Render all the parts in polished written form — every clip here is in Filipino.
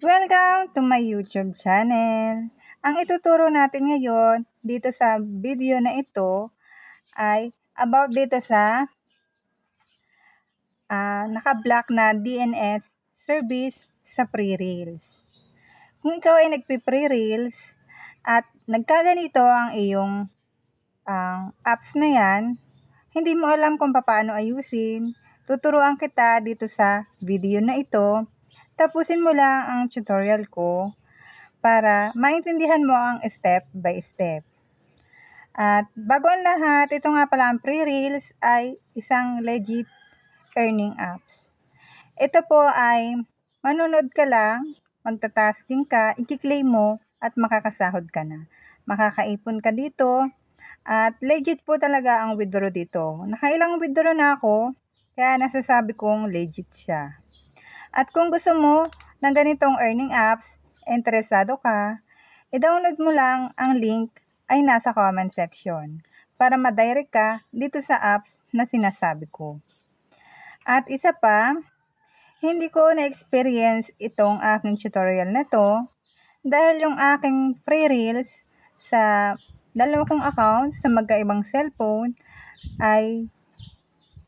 Welcome to my YouTube channel. Ang ituturo natin ngayon dito sa video na ito ay about dito sa naka-block na DNS service sa pre-reels. Kung ikaw ay nagpi-pre-reels at nagkaganito ang iyong apps na yan, hindi mo alam kung paano ayusin, tuturuan kita dito sa video na ito. Tapusin mo lang ang tutorial ko para maintindihan mo ang step by step. At bago ang lahat, ito nga pala ang pre-reels ay isang legit earning apps. Ito po ay manunod ka lang, magta-tasking ka, i-claim mo at makakasahod ka na. Makakaipon ka dito at legit po talaga ang withdraw dito. Nakailang withdraw na ako, kaya nasasabi kong legit siya. At kung gusto mo ng ganitong earning apps, interesado ka, i-download mo lang ang link ay nasa comment section para ma-direct ka dito sa apps na sinasabi ko. At isa pa, hindi ko na-experience itong aking tutorial na to dahil yung aking pre-reels sa dalawa kong account sa magkaibang cellphone ay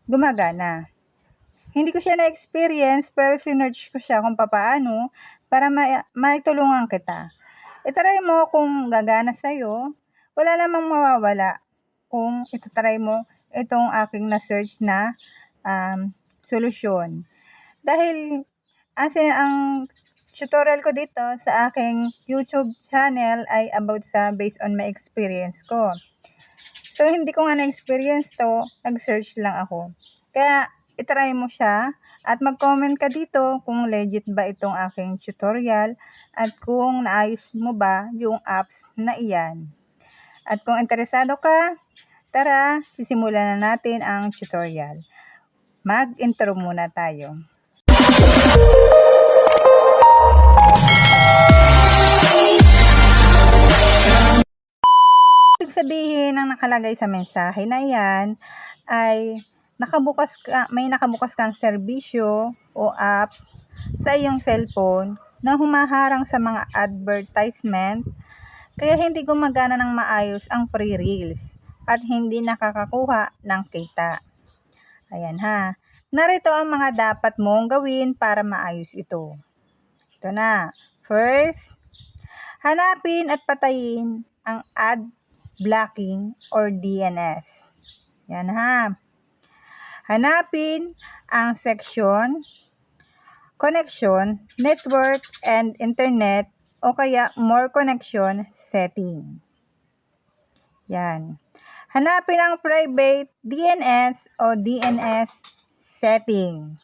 gumagana. Hindi ko siya na-experience pero sinearch ko siya kung paano para maitulungan kita. Itry mo kung gagana sa'yo, wala namang mawawala kung itatry mo itong aking na-search na solusyon. Dahil ang tutorial ko dito sa aking YouTube channel ay about sa based on my experience ko. So, hindi ko nga na-experience to, nag-search lang ako. Kaya, itry mo siya at mag-comment ka dito kung legit ba itong aking tutorial at kung naayos mo ba yung apps na iyan. At kung interesado ka, tara, sisimulan na natin ang tutorial. Mag-intro muna tayo. Ibig sabihin ng nakalagay sa mensahe na yan ay may nakabukas kang serbisyo o app sa iyong cellphone na humaharang sa mga advertisement kaya hindi gumagana ng maayos ang pre-reels at hindi nakakakuha ng kita. Ayan ha. Narito ang mga dapat mong gawin para maayos ito. Ito na. First, hanapin at patayin ang ad blocking or DNS. Yan ha. Hanapin ang section Connection, Network, and Internet o kaya More Connection Setting. Yan. Hanapin ang Private DNS o DNS Setting.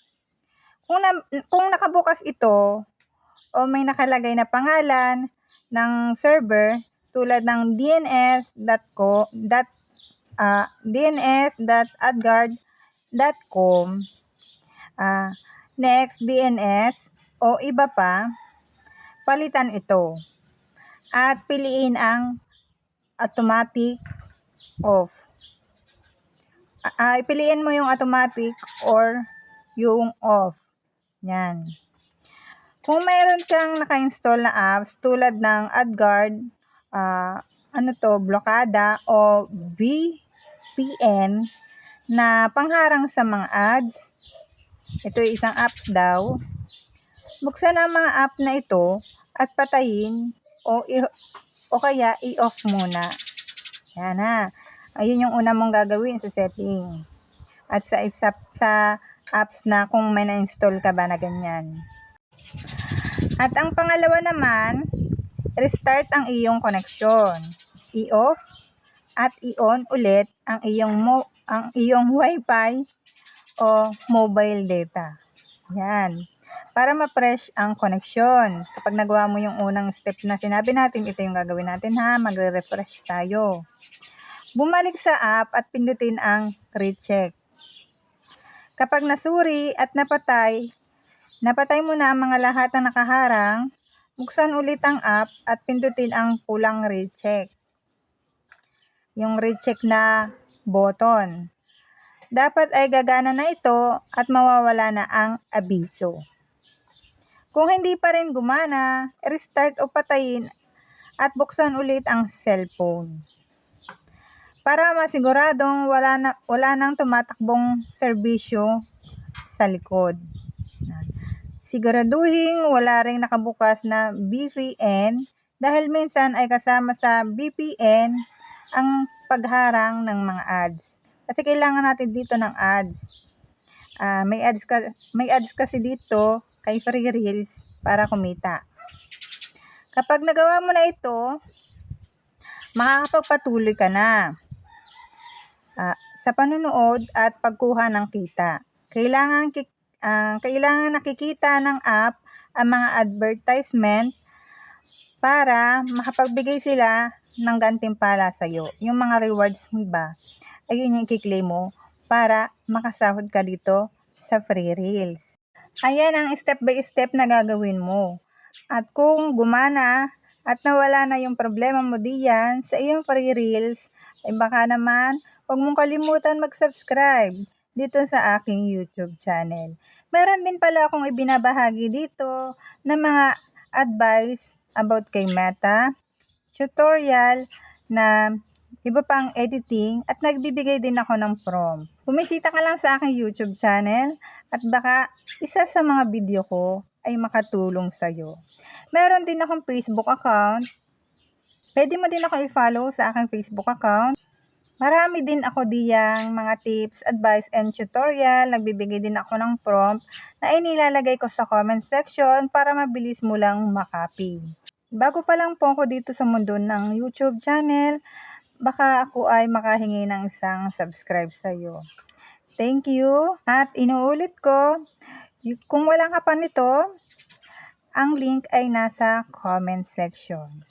Kung nakabukas ito o may nakalagay na pangalan ng server tulad ng dns.adguard.com, next DNS o iba pa, palitan ito at piliin ang automatic off. Piliin mo yung automatic or yung off. Yan. Kung mayroon kang naka-install na apps tulad ng AdGuard, Blokada o VPN na pangharang sa mga ads, ito ay isang apps daw, buksan ang mga app na ito at patayin o kaya i-off muna. Yan ha. Ayun yung una mong gagawin sa setting. At sa apps na kung may na-install ka ba na ganyan. At ang pangalawa naman, restart ang iyong connection. I-off at i-on ulit ang iyong Wi-Fi o mobile data. Yan. Para ma-fresh ang connection. Kapag nagawa mo yung unang step na sinabi natin, ito yung gagawin natin ha. Magre-refresh tayo. Bumalik sa app at pindutin ang recheck. Kapag nasuri at napatay mo na ang mga lahat na nakaharang, buksan ulit ang app at pindutin ang pulang recheck. Yung recheck na button. Dapat ay gagana na ito at mawawala na ang abiso. Kung hindi pa rin gumana, restart o patayin at buksan ulit ang cellphone para masiguradong wala nang tumatakbong serbisyo sa likod. Siguraduhin wala ring nakabukas na VPN dahil minsan ay kasama sa VPN ang pagharang ng mga ads. Kasi kailangan natin dito ng ads. May ads kasi dito kay Free Reels para kumita. Kapag nagawa mo na ito, makakapagpatuloy ka na sa panunood at pagkuha ng kita. Kailangan nakikita ng app ang mga advertisement para makapagbigay sila ng gantimpala sa iyo. Yung mga rewards ba, ayun yung i-claim mo para makasahod ka dito sa Free Reels. Ayan ang step by step na gagawin mo. At kung gumana at nawala na yung problema mo diyan sa iyong Free Reels, ay baka naman huwag mong kalimutan mag-subscribe dito sa aking YouTube channel. Meron din pala akong ibinabahagi dito na mga advice about kay Meta, tutorial na iba pang editing at nagbibigay din ako ng prompt. Bumisita ka lang sa aking YouTube channel at baka isa sa mga video ko ay makatulong sa'yo. Meron din akong Facebook account. Pwede mo din ako i-follow sa aking Facebook account. Marami din ako diyang mga tips, advice, and tutorial. Nagbibigay din ako ng prompt na inilalagay ko sa comment section para mabilis mo lang makopy. Bago pa lang po ako dito sa mundo ng YouTube channel, baka ako ay makahingi ng isang subscribe sa iyo. Thank you. At inuulit ko, kung wala ka pa nito, ang link ay nasa comment section.